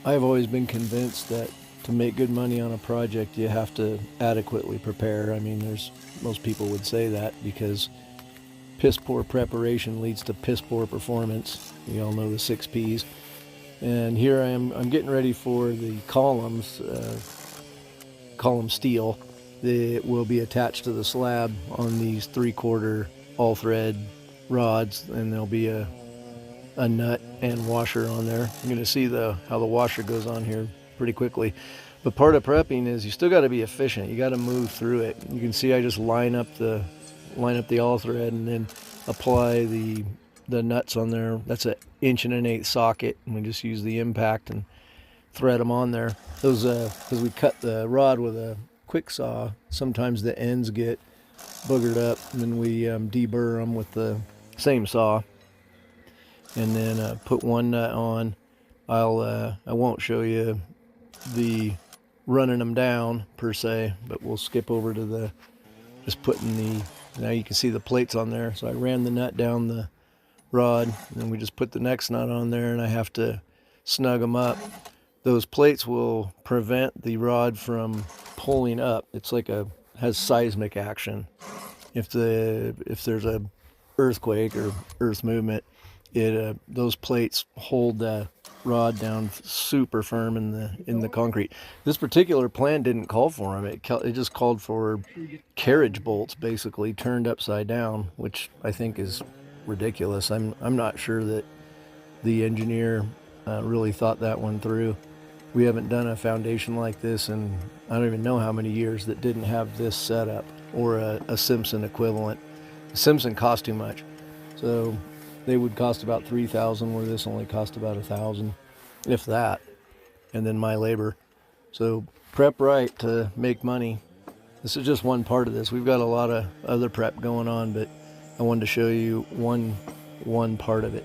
I've always been convinced that to make good money on a project, you have to adequately prepare. I mean, most people would say that because piss poor preparation leads to piss poor performance. You all know the 6 P's. And here I am, I'm getting ready for the columns, column steel that will be attached to the slab on these 3/4 all thread rods, and there'll be a nut and washer on there. You're going to see how the washer goes on here pretty quickly. But part of prepping is you still got to be efficient. You got to move through it. You can see I just line up the all thread and then apply the nuts on there. That's an 1.1/8" socket, and we just use the impact and thread them on there. Those because we cut the rod with a quick saw, sometimes the ends get boogered up, and then we deburr them with the same saw, and then put one nut on. I won't show you the running them down per se, but we'll skip over to just putting now you can see the plates on there. So I ran the nut down the rod, and then we just put the next nut on there, and I have to snug them up. Those plates will prevent the rod from pulling up. It's like has seismic action. If there's a earthquake or earth movement, those plates hold the rod down super firm in the concrete. This particular plan didn't call for them. It just called for carriage bolts, basically turned upside down, which I think is ridiculous. I'm not sure that the engineer really thought that one through. We haven't done a foundation like this in I don't even know how many years that didn't have this setup or a Simpson equivalent. The Simpson cost too much, so they would cost about $3,000, where this only cost about $1,000, if that, and then my labor. So prep right to make money. This is just one part of this. We've got a lot of other prep going on, but I wanted to show you one part of it.